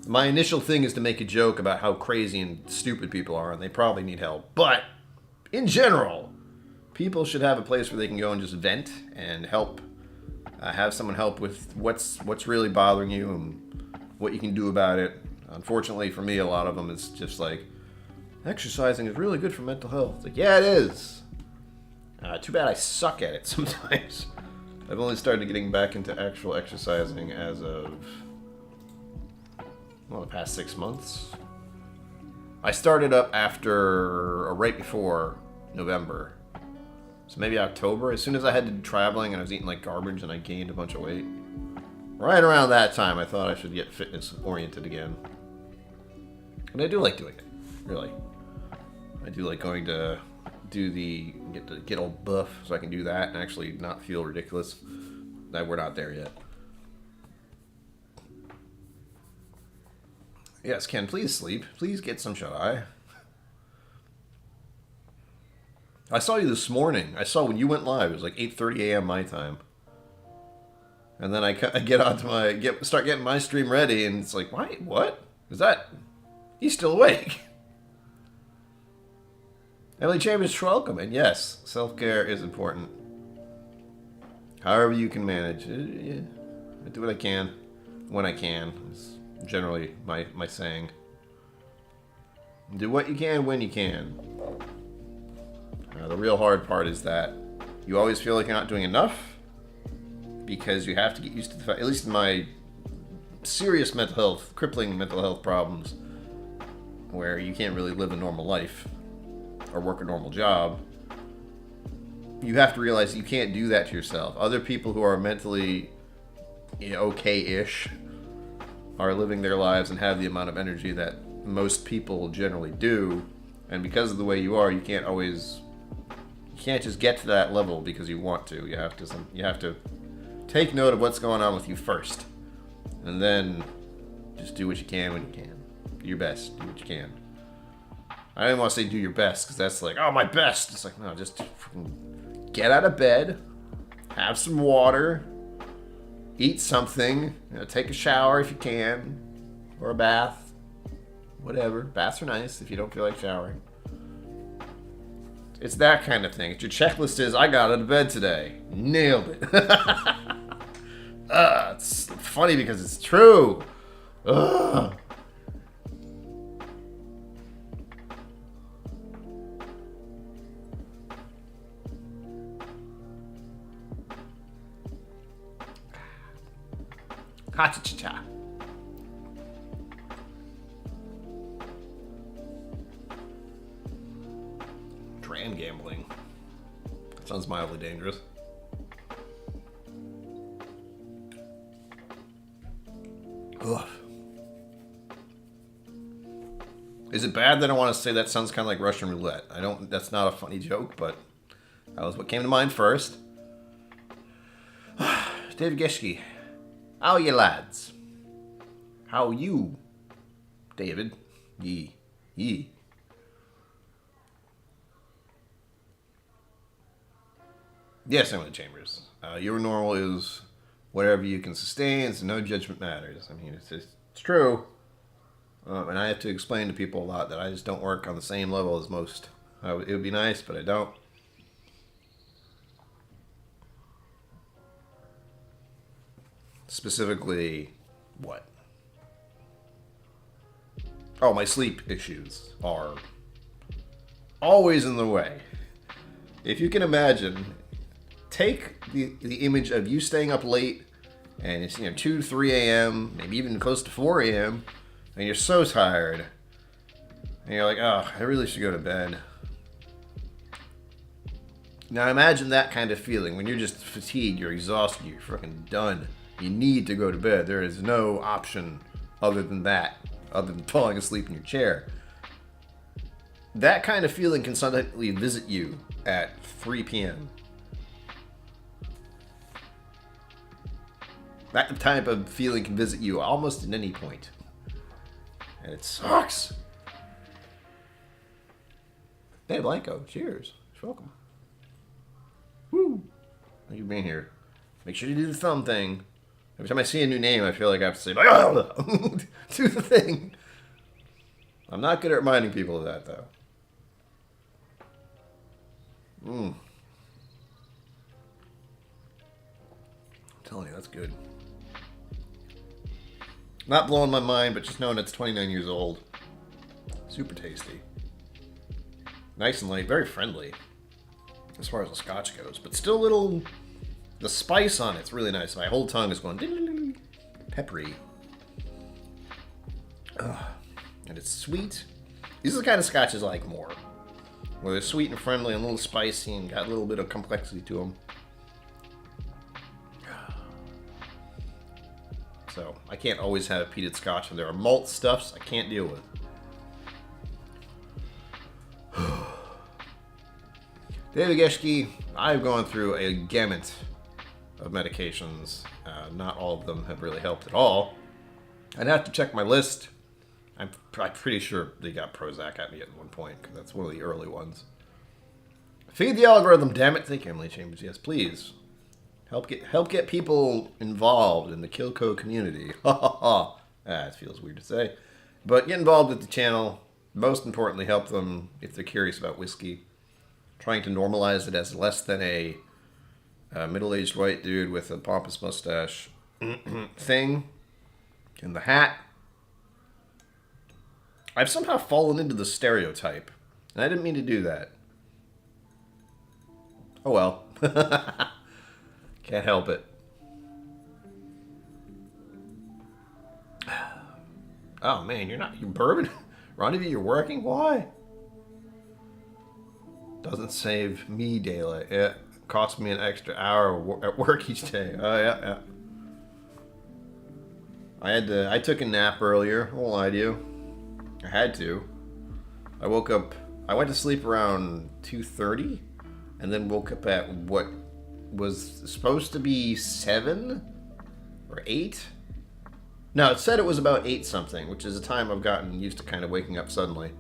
My initial thing is to make a joke about how crazy and stupid people are, and they probably need help. But, in general, people should have a place where they can go and just vent and help. Have someone help with what's really bothering you and what you can do about it. Unfortunately for me, a lot of them is just like, exercising is really good for mental health. It's like, yeah, it is. Too bad I suck at it sometimes. I've only started getting back into actual exercising as of, well, the past 6 months. I started up after, or right before November. So maybe October, as soon as I had to do traveling and I was eating like garbage and I gained a bunch of weight. Right around that time, I thought I should get fitness-oriented again. And I do like doing it, really. I do like going to do get all buff so I can do that and actually not feel ridiculous. That we're not there yet. Yes, Ken, please sleep. Please get some shut-eye. I saw you this morning. I saw when you went live. It was like 8:30 a.m. my time. And then I get onto start getting my stream ready, and it's like, why? What? Is that? He's still awake. Emily Chambers, welcome. And yes, self-care is important. However you can manage. Yeah, I do what I can, when I can. It's generally my saying. Do what you can when you can. The real hard part is that you always feel like you're not doing enough because you have to get used to the fact, at least in my serious mental health, crippling mental health problems, where you can't really live a normal life or work a normal job, you have to realize that you can't do that to yourself. Other people who are mentally okay-ish are living their lives and have the amount of energy that most people generally do, and because of the way you are, you can't just get to that level because you want to. You have to take note of what's going on with you first, and then just do what you can when you can. Do your best. Do what you can. I didn't want to say do your best because that's like, oh, my best. It's like, no, just freaking get out of bed, have some water, eat something, take a shower if you can, or a bath, whatever. Baths are nice if you don't feel like showering. It's that kind of thing. Your checklist is, I got out of bed today. Nailed it. It's funny because it's true. Ugh. Ha-cha-cha-cha. Dram gambling. That sounds mildly dangerous. Ugh. Is it bad that I want to say that sounds kind of like Russian roulette? That's not a funny joke, but that was what came to mind first. David Geschke. How are you, lads? How are you, David? Ye. Yes, Emily Chambers. Your normal is whatever you can sustain, so no judgment matters. I mean, it's true. And I have to explain to people a lot that I just don't work on the same level as most. It would be nice, but I don't. Specifically, what? Oh, my sleep issues are always in the way. If you can imagine, take the image of you staying up late, and it's 2, 3 a.m., maybe even close to 4 a.m., and you're so tired, and you're like, oh, I really should go to bed. Now imagine that kind of feeling when you're just fatigued, you're exhausted, you're fucking done. You need to go to bed. There is no option other than that, other than falling asleep in your chair. That kind of feeling can suddenly visit you at 3 p.m. That type of feeling can visit you almost at any point. And it sucks. Hey, Blanco, cheers. You're welcome. Woo! Thank you for being here. Make sure you do the thumb thing. Every time I see a new name, I feel like I have to say, oh, do the thing. I'm not good at reminding people of that, though. I'm telling you, that's good. Not blowing my mind, but just knowing it's 29 years old. Super tasty. Nice and light, very friendly. As far as the Scotch goes, but still a little... The spice on it's really nice. My whole tongue is going ding-ding-ding, peppery. Ugh. And it's sweet. These are the kind of scotches I like more. Where they're sweet and friendly and a little spicy and got a little bit of complexity to them. can't always have peated Scotch, and there are malt stuffs I can't deal with. David Geschke, I've gone through a gamut of medications. Not all of them have really helped at all. I'd have to check my list. I'm pretty sure they got Prozac at me at one point, because that's one of the early ones. Feed the algorithm, damn it. Thank you, Emily Chambers. Yes, please. Help get people involved in the KillCo community. Ha ha ha. It feels weird to say. But get involved with the channel. Most importantly, help them if they're curious about whiskey. Trying to normalize it as less than a middle-aged white dude with a pompous mustache thing in the hat. I've somehow fallen into the stereotype, and I didn't mean to do that. Oh well. Can't help it. Oh man, you're Bourbon? Rendezvous, you're working? Why? Doesn't save me daylight. It costs me an extra hour at work each day. Oh yeah. I took a nap earlier. I won't lie to you. I had to. I woke up. I went to sleep around 2:30, and then woke up at what was supposed to be 7 or 8. No, it said it was about 8 something, which is a time I've gotten used to kind of waking up suddenly.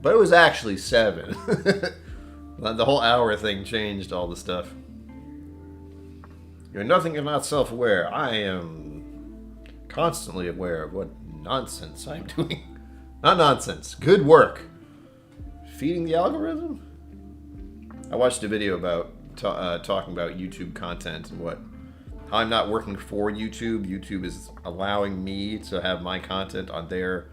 But it was actually 7. The whole hour thing changed all the stuff. You're nothing if not self-aware. I am constantly aware of what nonsense I'm doing. Not nonsense. Good work. Feeding the algorithm? I watched a video about talking about YouTube content and how I'm not working for YouTube. YouTube is allowing me to have my content on their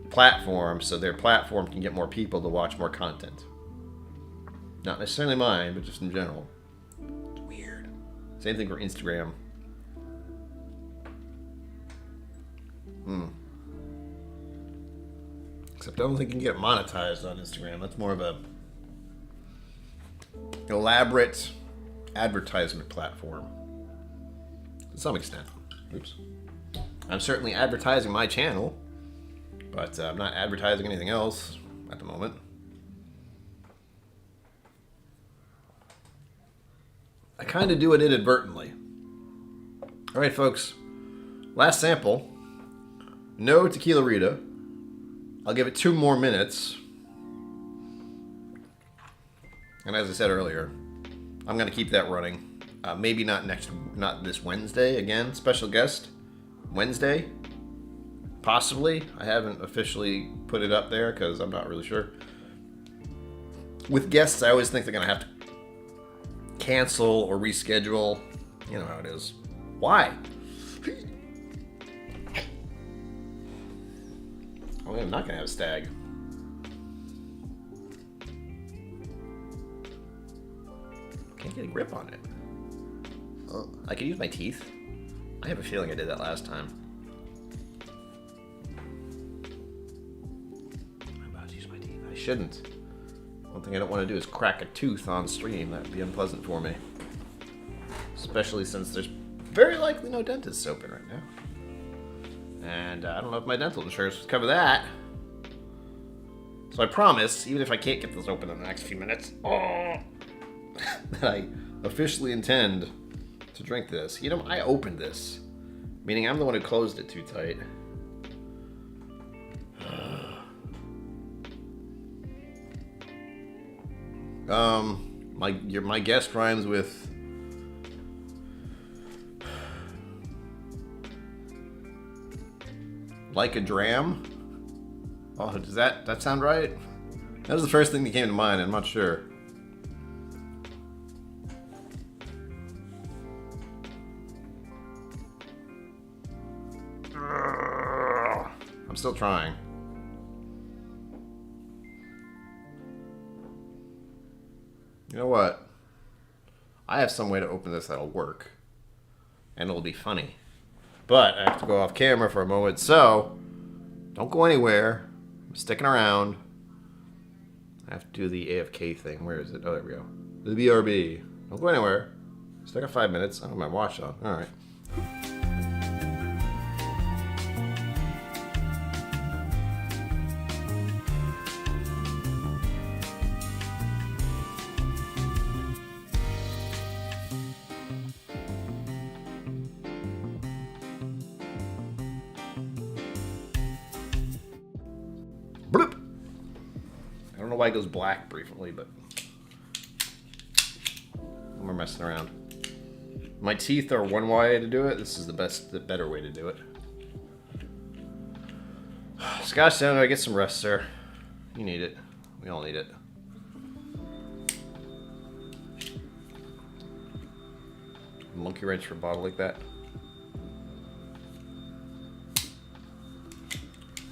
platform, so their platform can get more people to watch more content. Not necessarily mine, but just in general. It's weird. Same thing for Instagram. Except I don't think you can get monetized on Instagram. That's more of a elaborate advertisement platform. To some extent. Oops. I'm certainly advertising my channel, but I'm not advertising anything else at the moment. I kind of do it inadvertently. All right, folks. Last sample. No Tequila Rita. I'll give it 2 more minutes. And as I said earlier, I'm going to keep that running. Maybe not this Wednesday again. Special guest Wednesday. Possibly. I haven't officially put it up there because I'm not really sure. With guests, I always think they're going to have to cancel or reschedule. You know how it is. Why? Oh, I'm not going to have a stag. Can't get a grip on it. Oh, I could use my teeth. I have a feeling I did that last time. I'm about to use my teeth. I shouldn't. One thing I don't want to do is crack a tooth on stream. That would be unpleasant for me. Especially since there's very likely no dentists open right now. And I don't know if my dental insurance would cover that. So I promise, even if I can't get this open in the next few minutes, that I officially intend to drink this. You know, I opened this, meaning I'm the one who closed it too tight. My guest rhymes with like a dram. Oh, does that sound right? That was the first thing that came to mind. I'm not sure. I'm still trying. You know what? I have some way to open this that'll work. And it'll be funny. But I have to go off camera for a moment, so don't go anywhere. I'm sticking around. I have to do the AFK thing. Where is it? Oh, there we go. The BRB. Don't go anywhere. Stick at 5 minutes. I don't have my watch on. All right. don't know why it goes black briefly, but we're messing around. My teeth are one way to do it. This is the better way to do it. Scotch down, I get some rest, sir. You need it. We all need it. Monkey wrench for a bottle like that. See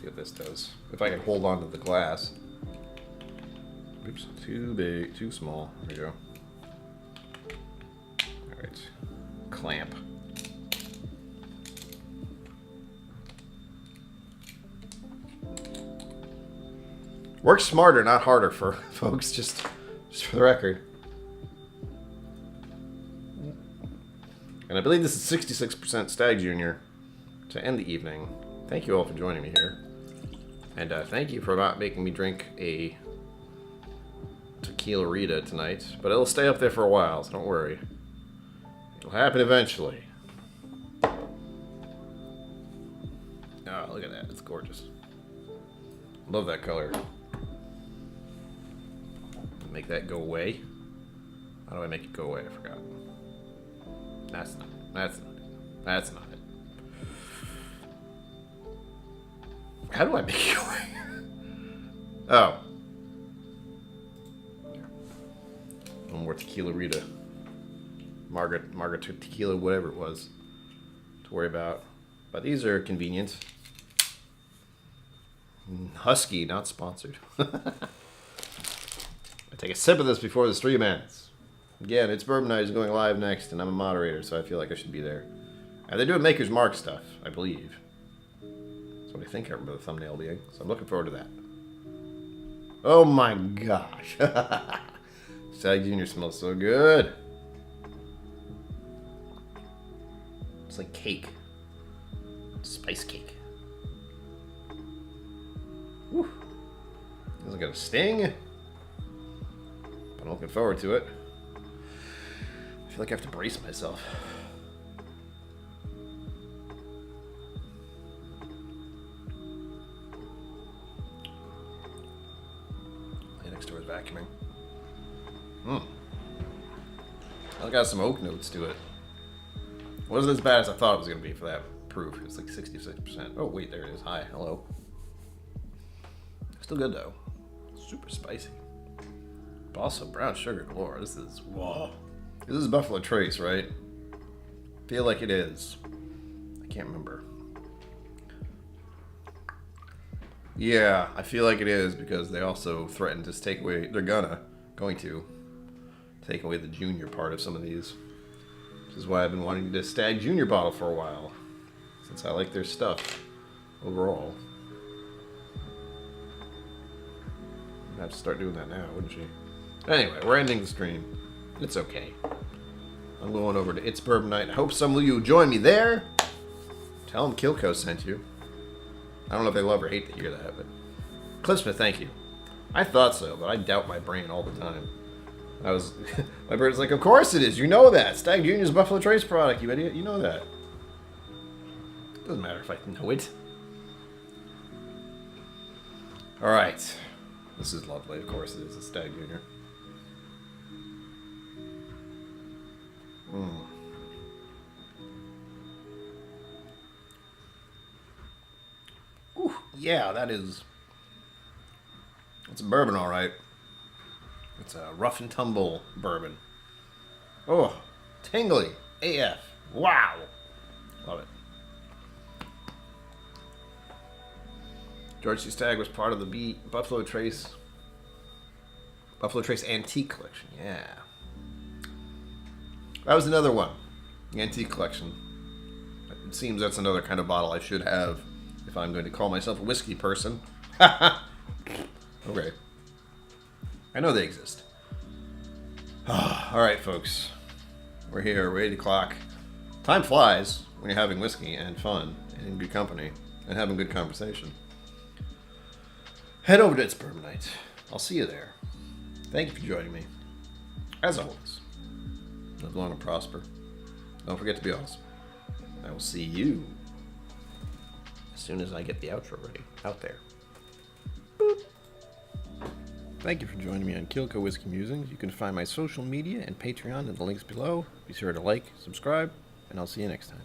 what this does. If I can hold on to the glass. Oops, too big, too small. There we go. Alright. Clamp. Work smarter, not harder, for folks. Just for the record. And I believe this is 66% Stag Junior to end the evening. Thank you all for joining me here. And thank you for not making me drink a tequila Rita tonight. But it'll stay up there for a while, so don't worry. It'll happen eventually. Oh, look at that. It's gorgeous. Love that color. Make that go away. How do I make it go away? I forgot. That's not it. How do I make it go away? Oh. One more tequila Rita. Margaret tequila, whatever it was, to worry about. But these are convenient. Husky, not sponsored. I take a sip of this before the stream ends. Again, It's Bourbon Night is going live next, and I'm a moderator, so I feel like I should be there. And they're doing Maker's Mark stuff, I believe. That's what I think I remember the thumbnail being, so I'm looking forward to that. Oh my gosh. Stag Junior smells so good. It's like cake. Spice cake. Whew. Doesn't got a sting. But I'm looking forward to it. I feel like I have to brace myself. Lay next door is vacuuming. I got some oak notes to it. Wasn't as bad as I thought it was going to be for that proof. It's like 66%. Oh, wait, there it is. Hi, hello. Still good, though. Super spicy. But also, brown sugar galore. This is, whoa. This is Buffalo Trace, right? Feel like it is. I can't remember. Yeah, I feel like it is because they also threatened to take away, they're going to take away the junior part of some of these. Which is why I've been wanting to Stag Junior bottle for a while. Since I like their stuff overall. I'd have to start doing that now, wouldn't you? Anyway, we're ending the stream. It's okay. I'm going over to It's Bourbon Night. I hope some of you join me there. Tell them KillCo sent you. I don't know if they love or hate to hear that, but Cliffsmith, thank you. I thought so, but I doubt my brain all the time. My brain's like, of course it is. You know that. Stag Junior's Buffalo Trace product, you idiot. You know that. Doesn't matter if I know it. All right. This is lovely. Of course it is. It's Stag Junior. Ooh, yeah, that is... It's a bourbon, all right. It's a rough and tumble bourbon. Oh, tingly AF. Wow. Love it. George C. Stagg was part of the Buffalo Trace Antique Collection. Yeah. That was another one. The Antique Collection. It seems that's another kind of bottle I should have if I'm going to call myself a whiskey person. Okay. I know they exist. Alright, folks. We're here. We're 8 o'clock. Time flies when you're having whiskey and fun and in good company and having good conversation. Head over to It's Bourbon Night. I'll see you there. Thank you for joining me. As always, live long and prosper. Don't forget to be awesome. I will see you as soon as I get the outro ready out there. Boop. Thank you for joining me on KillCo Whiskey Musings. You can find my social media and Patreon in the links below. Be sure to like, subscribe, and I'll see you next time.